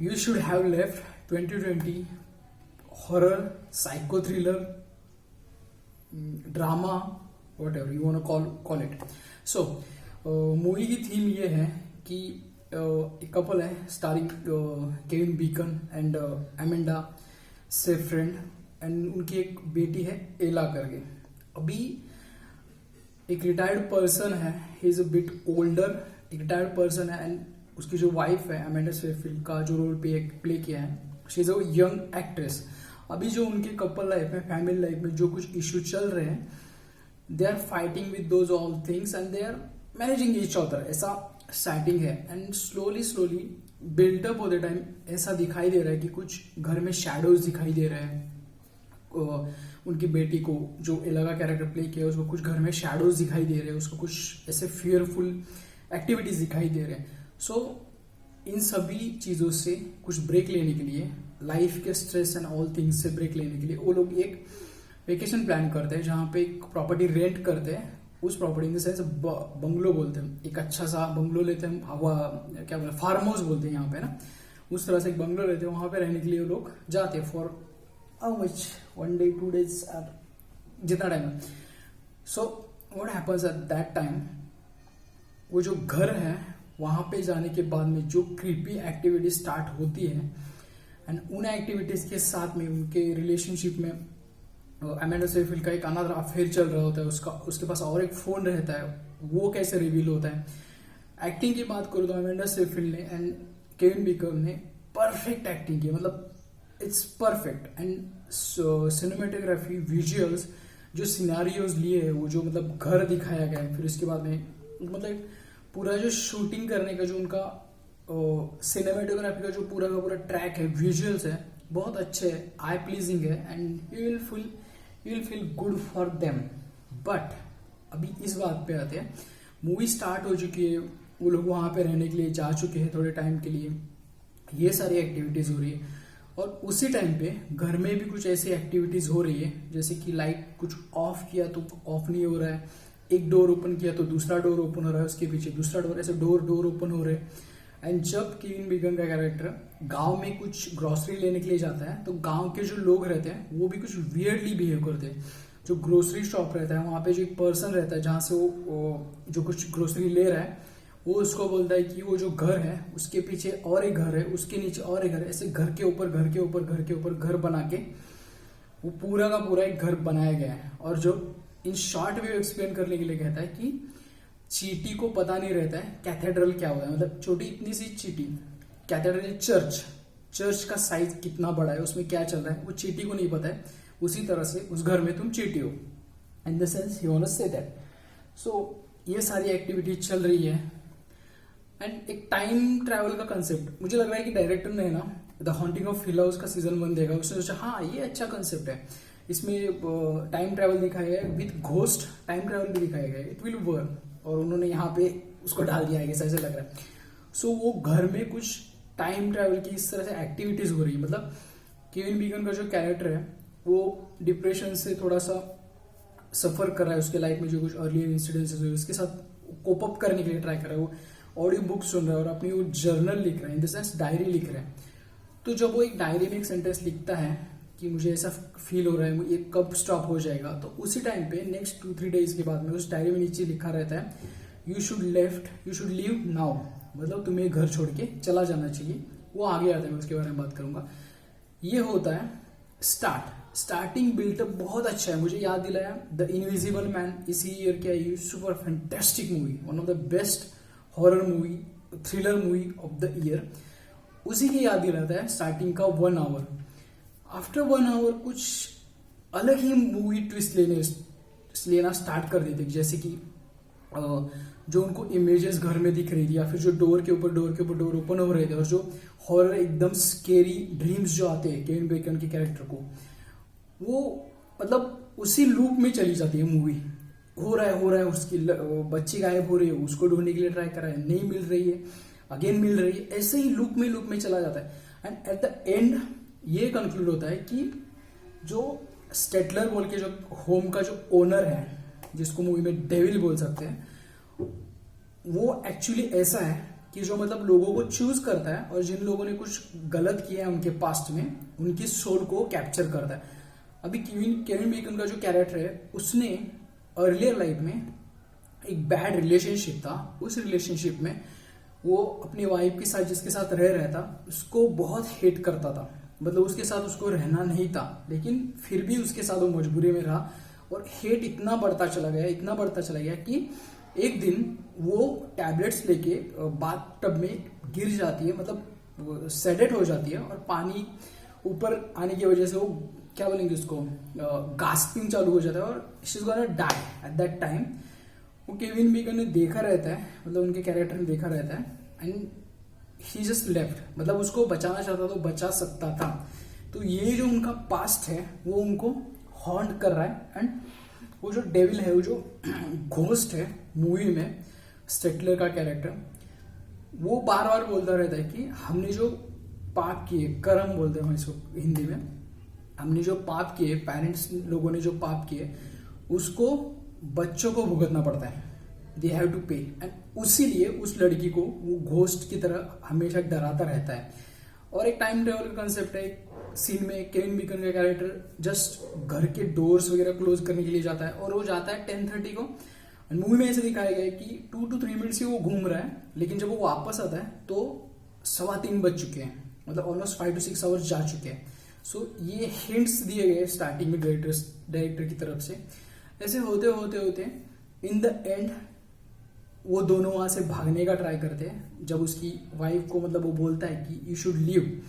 You should have left 2020 horror, psycho thriller, drama, whatever you want to call it. So movie की theme ये है कि एक couple है starring Kevin Bacon and Amanda Seyfried and उनकी एक बेटी है एला करके. अभी एक रिटायर्ड पर्सन है, he is a bit older, एक रिटायर्ड पर्सन है एंड उसकी जो वाइफ है अमेंडा सेफ्रेंड का जो रोल प्ले किया है, she is a young actress. अभी जो उनके कपल लाइफ में, फैमिली लाइफ में जो कुछ इश्यू चल रहे हैं, they are fighting with those all things and they are managing each other, ऐसा सेटिंग है. एंड स्लोली बिल्डअप होते टाइम ऐसा दिखाई दे रहा है कि कुछ घर में शैडोज दिखाई दे रहे हैं. उनकी बेटी को जो एला का कैरेक्टर प्ले किया उसको कुछ घर में शैडोज दिखाई दे रहे हैं, उसको कुछ ऐसे फियरफुल एक्टिविटीज दिखाई दे रहे हैं. सो इन सभी चीजों से कुछ ब्रेक लेने के लिए, लाइफ के स्ट्रेस एंड ऑल थिंग्स से ब्रेक लेने के लिए वो लोग एक वेकेशन प्लान करते हैं जहां पे एक प्रॉपर्टी रेंट करते हैं. उस property in the sense bungalow बोलते हैं, एक अच्छा सा बंगलो लेते हैं, हवा क्या बोलते हैं, फार्म हाउस बोलते हैं यहाँ पे ना, उस तरह से एक बंगलो लेते हैं. वहां पे रहने के लिए वो लोग जाते हैं for how much, 1 day 2 days, जितना टाइम है. So what happens at that time, वो जो घर है वहां पे जाने के बाद में जो क्रीपी एक्टिविटी स्टार्ट होती है एंड उन एक्टिविटीज के साथ में उनके रिलेशनशिप में अमेंडा सेफ्रीड का एक अनदर अफेयर चल रहा होता है, उसके पास और एक फोन रहता है, वो कैसे रिवील होता है. एक्टिंग की बात करूँ तो अमेंडा सेफ्रीड ने एंड केविन बीकन ने परफेक्ट एक्टिंग की, मतलब it's perfect. And cinematography, visuals, जो सिनारियोज लिए है, वो जो मतलब घर दिखाया गया है, फिर उसके बाद में मतलब पूरा जो शूटिंग करने का जो उनका सिनेमेटोग्राफी का जो पूरा का पूरा ट्रैक है, विजुअल्स है, बहुत अच्छे है, आई प्लीजिंग है and you will feel good for them. But अभी इस बात पे आते हैं, मूवी स्टार्ट हो चुकी है, वो लोग वहां पे रहने के लिए जा चुके हैं थोड़े टाइम के लिए, ये सारी एक्टिविटीज हो रही है. और उसी टाइम पे घर में भी कुछ ऐसी एक्टिविटीज हो रही है, जैसे कि लाइट कुछ ऑफ किया तो ऑफ नहीं हो रहा है, एक डोर ओपन किया तो दूसरा डोर ओपन हो रहा है, उसके पीछे दूसरा डोर, ऐसे डोर ओपन हो रहे हैं. एंड जब केविन बीकन का कैरेक्टर गांव में कुछ ग्रोसरी लेने के लिए जाता है तो गांव के जो लोग रहते हैं वो भी कुछ वियर्डली बिहेव करते हैं. जो ग्रोसरी शॉप रहता है वहां पे जो एक पर्सन रहता है जहां से वो जो कुछ ग्रोसरी ले रहा है, वो उसको बोलता है कि वो जो घर है उसके पीछे और एक घर है, उसके नीचे और एक घर है, ऐसे घर के ऊपर घर के ऊपर घर के ऊपर घर बना के वो पूरा का पूरा एक घर बनाया गया है. और जो इन शॉर्ट वे एक्सप्लेन करने के लिए कहता है कि चीटी को पता नहीं रहता है कैथेड्रल क्या होता है, मतलब छोटी इतनी सी चीटी, कैथेड्रल चर्च का साइज कितना बड़ा है, उसमें क्या चल रहा है, वो चीटी को नहीं पता है. उसी तरह से उस घर में तुम चीटी हो, in the sense he wants to say that. So ये सारी एक्टिविटी चल रही है. एंड एक टाइम ट्रैवल का कंसेप्ट मुझे लग रहा है कि डायरेक्टर ने ना the haunting of hill house का सीजन 1 देखा, उसने सोचा हाँ ये अच्छा कंसेप्ट है, इसमें टाइम ट्रैवल दिखाया गया है, विद घोस्ट टाइम ट्रैवल भी दिखाया गया है, इट विल वर्क. और उन्होंने यहाँ पे उसको डाल दिया है, ऐसा लग रहा है. सो वो घर में कुछ टाइम ट्रैवल की इस तरह से एक्टिविटीज हो रही है. मतलब केविन बीकन का जो कैरेक्टर है वो डिप्रेशन से थोड़ा सा सफर कर रहा है, उसके लाइफ में जो कुछ अर्ली इंसिडेंसेस हुए उसके साथ कोप अप करने के लिए ट्राई कर रहा है. वो ऑडियो बुक सुन रहा है और अपनी वो जर्नल लिख रहा है, इन द सेंस डायरी लिख रहा है. तो जब वो एक डायरी में एक सेंटेंस लिखता है कि मुझे ऐसा फील हो रहा है, ये कब स्टॉप हो जाएगा, तो उसी टाइम पे नेक्स्ट 2-3 days के बाद में उस डायरी में नीचे लिखा रहता है यू शुड लीव नाउ, मतलब तुम्हें घर छोड़ के चला जाना चाहिए. वो आगे आता है, मैं उसके बारे में बात करूंगा. ये होता है स्टार्टिंग बिल्टअप बहुत अच्छा है. मुझे याद दिलाया द इनविजिबल मैन, इसी ईयर की आई, super fantastic movie, one of the best horror movie, thriller movie of the year. उसी की याद दिलाता है स्टार्टिंग का 1 hour. आफ्टर 1 hour कुछ अलग ही मूवी ट्विस्ट लेना स्टार्ट कर देते, जैसे कि जो उनको इमेजेस घर में दिख रही थी, या फिर जो डोर के ऊपर डोर ओपन हो रहे थे, और जो हॉरर एकदम स्केरी ड्रीम्स जो आते हैं केविन बीकन के कैरेक्टर को, वो मतलब उसी लूप में चली जाती है मूवी. हो रहा है उसकी बच्ची गायब हो रही है, उसको ढूंढने के लिए ट्राई कर रहा है, नहीं मिल रही है, अगेन मिल रही है, ऐसे ही लूप में चला जाता है. एंड एट द एंड ये कंक्लूड होता है कि जो स्टेटलर बोल के जो होम का जो ओनर है, जिसको मूवी में डेविल बोल सकते हैं, वो एक्चुअली ऐसा है कि जो मतलब लोगों को चूज करता है और जिन लोगों ने कुछ गलत किया है उनके पास्ट में, उनकी सोल को कैप्चर करता है। अभी केविन बेकन का जो कैरेक्टर है, उसने अर्लियर लाइफ में एक बैड रिलेशनशिप था। उस रिलेशनशिप में वो अपनी वाइफ के साथ, जिसके साथ रह रहा था, उसको बहुत हेट करता था। मतलब उसके साथ उसको रहना नहीं था, लेकिन फिर भी उसके साथ वो मजबूरी में रहा और हेट इतना बढ़ता चला गया कि एक दिन वो टैबलेट्स लेके बाथ टब में गिर जाती है, मतलब सेडेट हो जाती है और पानी ऊपर आने की वजह से वो क्या बोलेंगे उसको, गास्पिंग चालू हो जाता है और she is gonna die at that time. वो केविन बेकन ने देखा रहता है, मतलब उनके कैरेक्टर ने देखा रहता है एंड ही जस्ट लेफ्ट। मतलब उसको बचाना चाहता तो बचा सकता था। तो ये जो उनका पास्ट है वो उनको हॉन्ट कर रहा है एंड वो जो डेविल है, वो जो घोस्ट है मूवी में, स्टेटलर का कैरेक्टर, वो बार बार बोलता रहता है कि हमने जो पाप किए, कर्म बोलते हैं इसको हिंदी में, हमने जो पाप किए, पेरेंट्स लोगों ने जो पाप किए, उसको बच्चों को भुगतना पड़ता है। दे हैव टू पे। एंड उसीलिए उस लड़की को वो घोस्ट की तरह हमेशा डराता रहता है। और एक टाइम ट्रेवल का कंसेप्ट है। एक सीन में केविन बेकन का कैरेक्टर जस्ट घर के डोर्स वगैरह क्लोज करने के लिए जाता है और वो जाता है 10:30 को। मूवी में ऐसे दिखाया गया है कि 2 to 3 मिनट से वो घूम रहा है, लेकिन जब वो वापस आता है तो 3:15 बज चुके हैं, मतलब ऑलमोस्ट 5 to 6 आवर्स जा चुके हैं। सो ये हिंट्स दिए गए स्टार्टिंग में डायरेक्टर की तरफ से। ऐसे होते होते इन द एंड वो दोनों वहां से भागने का ट्राई करते हैं। जब उसकी वाइफ को मतलब वो बोलता है कि यू शुड लीव,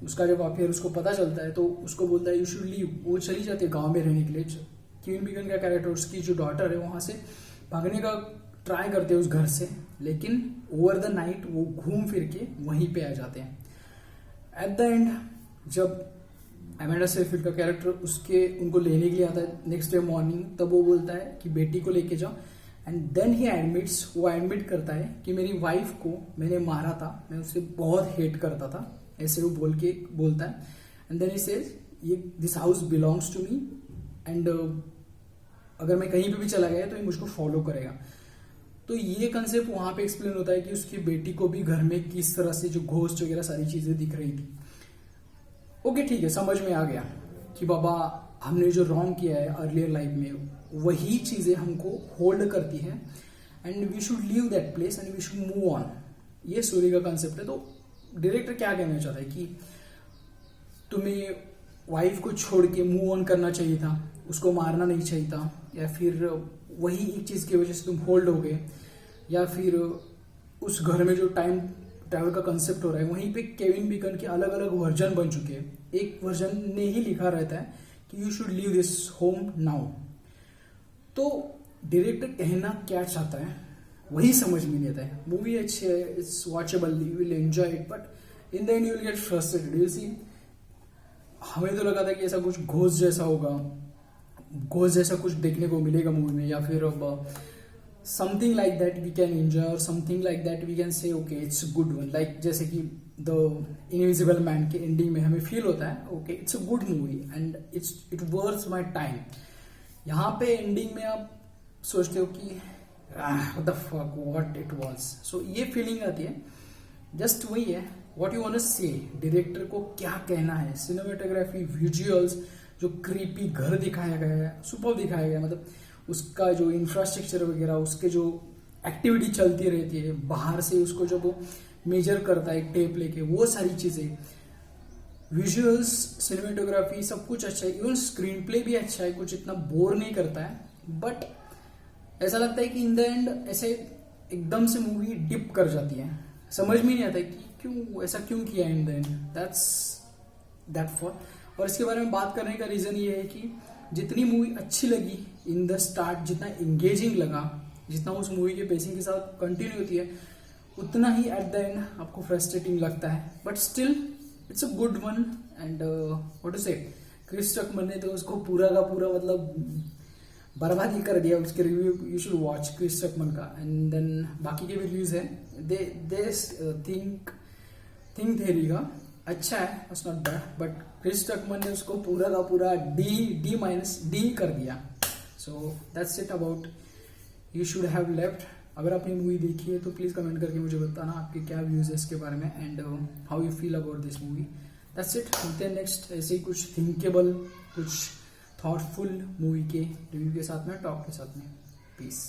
उसका जब फिर उसको पता चलता है तो उसको बोलता है यू शुड लीव, वो चली जाती है गांव में रहने के लिए। केविन बेकन का कैरेक्टर, उसकी जो डॉटर है, वहां से भागने का ट्राई करते हैं उस घर से, लेकिन ओवर द नाइट वो घूम फिर के वहीं पे आ जाते हैं। एट द एंड जब एमेंडा सेफील्ड का कैरेक्टर उनको लेने के लिए आता है नेक्स्ट डे मॉर्निंग, तब वो बोलता है कि बेटी को लेके जाओ। एंड देन ही एडमिट्स, वो एडमिट करता है कि मेरी वाइफ को मैंने मारा था, मैं उससे बहुत हेट करता था, ऐसे वो बोलता है। एंड देन ही सेज ये this house belongs to me and अगर मैं कहीं पे भी चला गया तो ये मुझको फॉलो करेगा। तो ये कंसेप्ट वहां पे एक्सप्लेन होता है कि उसकी बेटी को भी घर में किस तरह से जो घोस्ट वगैरह सारी चीजें दिख रही थी। ओके ठीक है, समझ में आ गया कि बाबा हमने जो रॉन्ग किया है अर्लियर लाइफ में, वही चीजें हमको होल्ड करती हैं and we should leave that place and we should move on. ये स्टोरी का कंसेप्ट है। तो डायरेक्टर क्या कहना चाहता है कि तुम्हें वाइफ को छोड़ के मूव ऑन करना चाहिए था, उसको मारना नहीं चाहिए था, या फिर वही एक चीज की वजह से तुम होल्ड हो गए, या फिर उस घर में जो टाइम ट्रैवल का कंसेप्ट हो रहा है वहीं पे केविन बेकन के अलग अलग वर्जन बन चुके हैं। एक वर्जन ने ही लिखा रहता है कि you should leave this home now. तो डायरेक्टर कहना क्या चाहता है वही समझ में नहीं आता है। मूवी अच्छी है, it's watchable, you will enjoy it, but in the end you will get frustrated. You see, हमें तो लगा था कि ऐसा कुछ घोस्ट जैसा होगा, घोस्ट जैसा कुछ देखने को मिलेगा मूवी में, या फिर something like that we can enjoy, और something like that we can say okay it's good one. Like जैसे कि द इनविजिबल मैन के एंडिंग में हमें फील होता है okay it's a good movie and it worth my time. यहाँ पे एंडिंग में आप सोचते हो कि what the fuck what it was. So ये फीलिंग आती है। जस्ट वही है, व्हाट यू वांट टू से, डायरेक्टर को क्या कहना है। सिनेमेटोग्राफी, विजुअल्स, जो क्रीपी घर दिखाया गया है, सुपर दिखाया गया है। मतलब उसका जो इंफ्रास्ट्रक्चर वगैरह, उसके जो एक्टिविटी चलती रहती है बाहर से, उसको जब वो मेजर करता है टेप लेके, वो सारी चीजें, विजुअल्स, सिनेमेटोग्राफी, सब कुछ अच्छा है। इवन स्क्रीन प्ले भी अच्छा है, कुछ इतना बोर नहीं करता है। बट ऐसा लगता है कि इन द एंड ऐसे एकदम से मूवी डिप कर जाती है, समझ में नहीं आता है कि क्यों ऐसा क्यों किया इन द एंड। That for. और इसके बारे में बात करने का रीजन ये है कि जितनी मूवी अच्छी लगी इन द स्टार्ट, जितना एंगेजिंग लगा, जितना उस मूवी के पेसिंग के साथ कंटिन्यू होती है, उतना ही एट द एंड आपको फ्रस्ट्रेटिंग लगता है। But still it's a good one and what to say, Chris टकमन ने तो उसको पूरा का पूरा मतलब बर्बाद ही कर दिया। उसके review you should watch Chris Stuckmann का। एंड देन बाकी के भी रिव्यूज है, दे थिंक थेरी का अच्छा है, it's not bad, but Chris टकमन ने उसको पूरा का पूरा डी कर दिया। So that's it about you should have left. अगर आपने मूवी देखी है तो प्लीज़ कमेंट करके मुझे बताना आपके क्या व्यूज़ है इसके बारे में and how you feel about this movie. That's it, मिलते हैं नेक्स्ट ऐसे ही कुछ थिंकेबल, कुछ थॉटफुल मूवी के रिव्यू के साथ में, टॉक के साथ में। पीस।